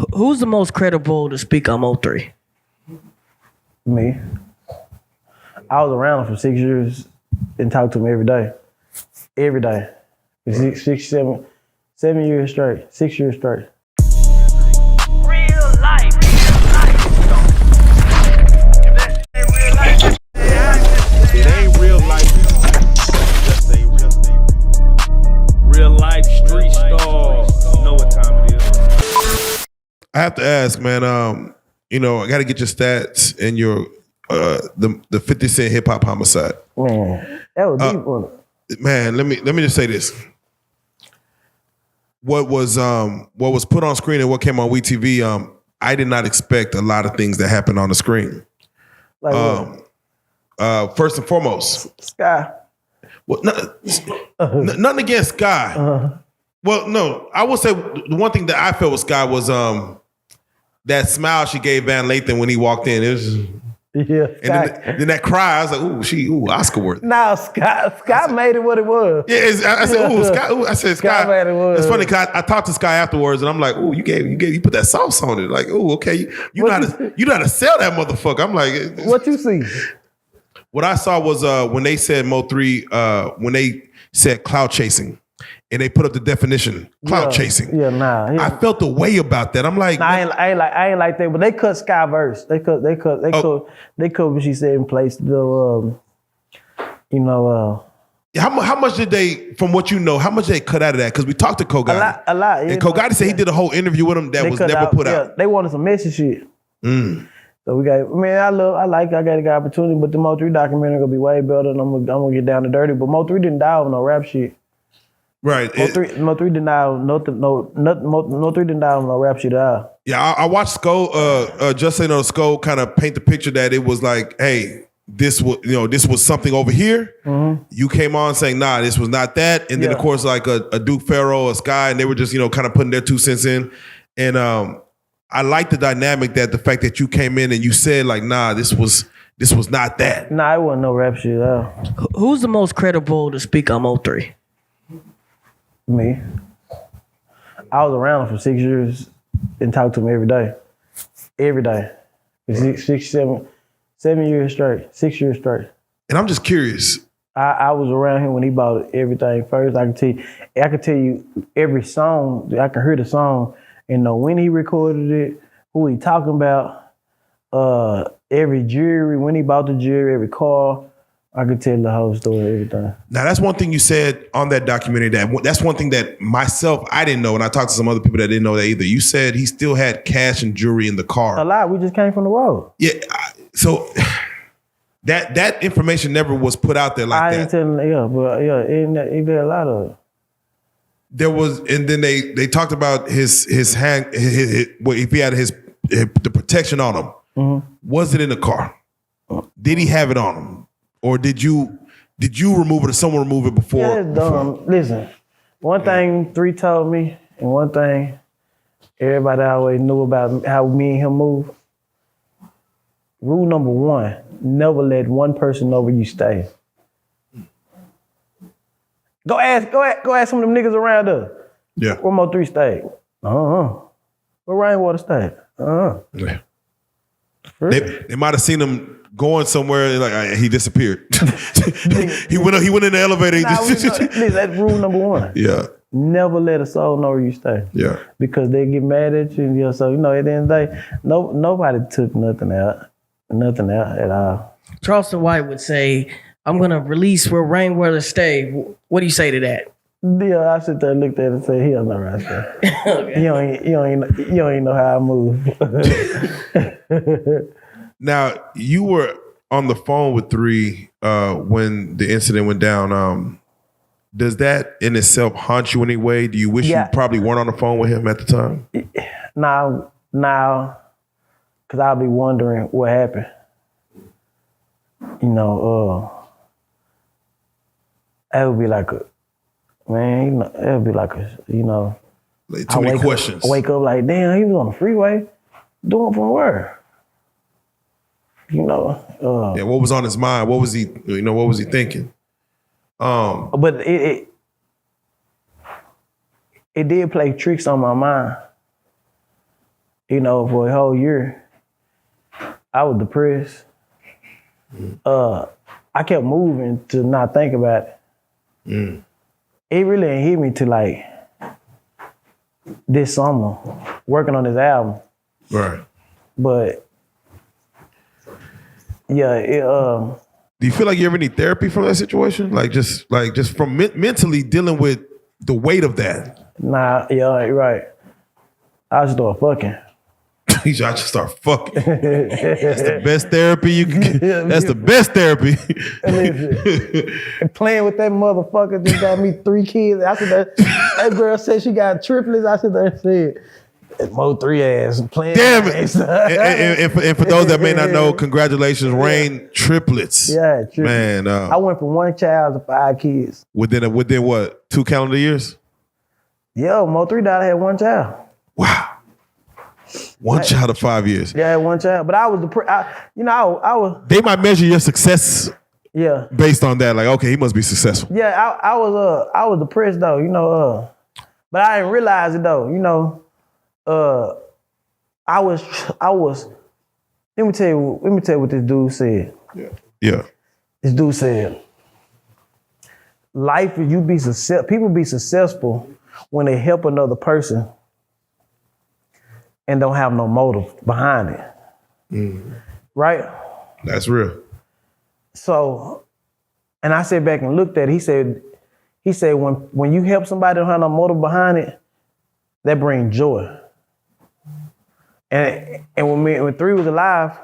Who's the most credible to speak on MO3? Me. I was around him for 6 years and talked to him every day. Every day. 7 years straight. 6 years straight. Real life. It ain't real life. Just ain't real life street stars. Know what time it is. I have to ask, man. I got to get your stats and your the 50 Cent hip hop homicide. Man, that was deep on it. Man, let me just say this. What was put on screen and what came on WeTV, I did not expect a lot of things that happened on the screen. Like First and foremost, Sky. well, nothing against Sky. Well, no, I will say the one thing that I felt with Sky was that smile she gave Van Lathan when he walked in. It was, Yeah, and then that cry, I was like, ooh, Oscar worthy. Now Sky made it what it was. Yeah, I said, ooh, Sky. Ooh, I said, Sky. Made it what It's it funny was. because I talked to Sky afterwards, and I'm like, ooh, you put that sauce on it. Like, ooh, okay, you know how to sell that motherfucker. I'm like, What you see? what I saw was when they said MO3, when they said cloud chasing, and they put up the definition, cloud chasing. Yeah, nah. I felt a way about that. I'm like, Nah, I ain't like that, but they cut Sky verse. They cut what she said in place. how much did they, from what you know, how much they cut out of that? Because we talked to Kogati. A lot. And Kogati said he did a whole interview with him that was never put out. They wanted some messy shit. So we got. I got the opportunity, but the Mo3 documentary gonna be way better, and I'm gonna get down to dirty. But Mo3 didn't die over no rap shit. Right. Mo3 didn't die over Mo3 didn't die over no rap shit at all. Yeah, I watched Skull, just so you know, Skull kind of paint the picture that it was like, hey, this was something over here. Mm-hmm. You came on saying, nah, this was not that. And then of course like a Duke Farrow, a Sky, and they were just, kind of putting their 2 cents in. And I like the dynamic that the fact that you came in and you said like, nah, this was not that. Nah, it wasn't no rap shit at all. Who's the most credible to speak on MO3? Me. I was around him for 6 years and talked to him every day. Every day. 7 years straight. 6 years straight. And I'm just curious. I was around him when he bought everything first. I can tell you every song. I can hear the song and know when he recorded it, who he talking about, every jewelry, when he bought the jewelry, every car. I could tell the whole story, everything. Now, that's one thing you said on that documentary. That's one thing that myself, I didn't know, and I talked to some other people that didn't know that either. You said he still had cash and jewelry in the car. A lot. We just came from the road. Yeah. So that information never was put out there like I that. ain't telling, it did a lot of it. There was, and then they talked about his hand, if he had the protection on him. Mm-hmm. Was it in the car? Did he have it on him? Or did you remove it or someone remove it before? Yeah, that's dumb. Listen, one thing 3 told me, and one thing everybody always knew about how me and him move. Rule number 1, never let one person know where you stay. Go ask some of them niggas around us. Yeah. Where Mo3 stayed? Where Rainwater stayed? Yeah. They might have seen him going somewhere, like he disappeared. he went in the elevator. Listen, that's rule number 1. Yeah. Never let a soul know where you stay. Yeah. Because they get mad at you. So, at the end of the day, nobody took nothing out at all. Charleston White would say, I'm going to release where Rainwater stay. What do you say to that? Yeah, I sit there and looked at it and say, he don't know where I stay. Okay. You don't even know how I move. Now, you were on the phone with 3 when the incident went down. Does that in itself haunt you in any way? Do you wish you probably weren't on the phone with him at the time? Now, because I'll be wondering what happened. It would be like it would be like like too many questions. I wake up like, damn, he was on the freeway. Doing from where? What was on his mind? What was he, what was he thinking? But it did play tricks on my mind. for a whole year, I was depressed. I kept moving to not think about it. It really ain't hit me till like this summer, working on this album. Right. But yeah, do you feel like you ever need therapy from that situation? Like just from mentally dealing with the weight of that? Nah, yeah, you're right. I just start fucking. I just start fucking. That's the best therapy you can get. That's the best therapy. And playing with that motherfucker just got me 3 kids. I said that girl said she got triplets. I said that shit. MO3 ass playing. Damn it. And for those that may not know, congratulations, Rain, triplets. Yeah, triplets. Man. I went from 1 child to 5 kids. Within what, 2 calendar years? Yeah, MO3 died, I had 1 child. Wow. 1 child of 5 years. Yeah, I had 1 child. But I was I was. They might measure your success based on that. Like, okay, he must be successful. Yeah, I was depressed though, but I didn't realize it though, I was. Let me tell you what this dude said. Yeah. This dude said, life, people be successful when they help another person and don't have no motive behind it. Right? That's real. So, and I sat back and looked at it. He said when you help somebody that don't have no motive behind it, that brings joy. And when 3 was alive,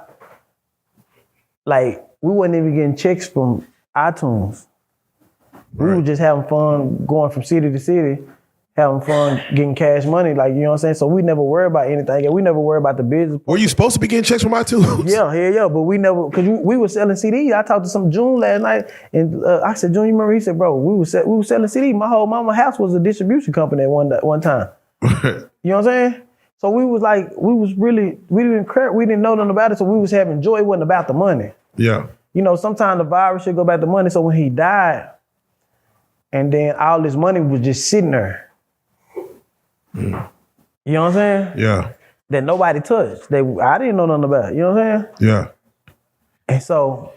like we wasn't even getting checks from iTunes. We were just having fun going from city to city, having fun getting cash money, like, you know what I'm saying? So we never worry about anything. And we never worry about the business. Were you supposed to be getting checks from iTunes? Yeah, but we never, because we were selling CDs. I talked to some June last night, and I said, June, you remember? He said, bro, we were selling CDs. My whole mama house was a distribution company at one time. You know what I'm saying? So we didn't know nothing about it, so we was having joy. It wasn't about the money. Yeah. Sometimes the virus should go back to money. So when he died, and then all this money was just sitting there. You know what I'm saying? Yeah. That nobody touched. I didn't know nothing about it. You know what I'm saying? Yeah. And so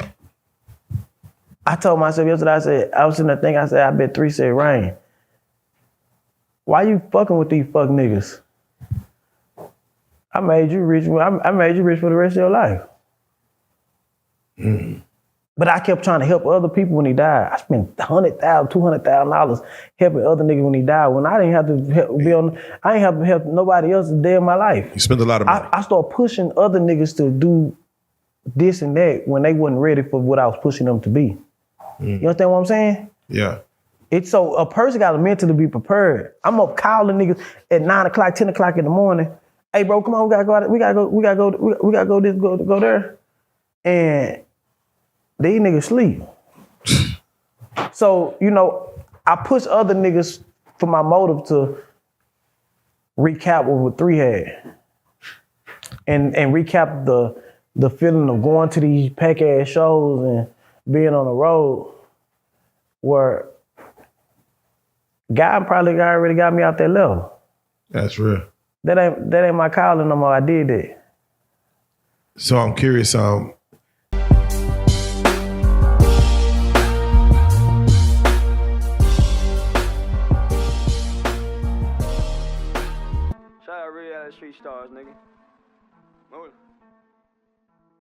I told myself yesterday, I was sitting there thinking, I bet 3 said, Rain, why you fucking with these fuck niggas? I made you rich. I made you rich for the rest of your life. But I kept trying to help other people when he died. I spent $100,000, $200,000 helping other niggas when he died. When I didn't have to I ain't have to help nobody else a day of my life. You spent a lot of money. I started pushing other niggas to do this and that when they wasn't ready for what I was pushing them to be. You understand what I'm saying? Yeah. It's so a person got to mentally be prepared. I'm up calling niggas at 9 o'clock, 10 o'clock in the morning. Hey bro, come on, we gotta go out. We gotta go there. And these niggas sleep. So, I push other niggas for my motive to recap what 3 had. And recap the feeling of going to these pack ass shows and being on the road where God probably already got me out that level. That's real. That ain't my calling no more. I did that. So I'm curious,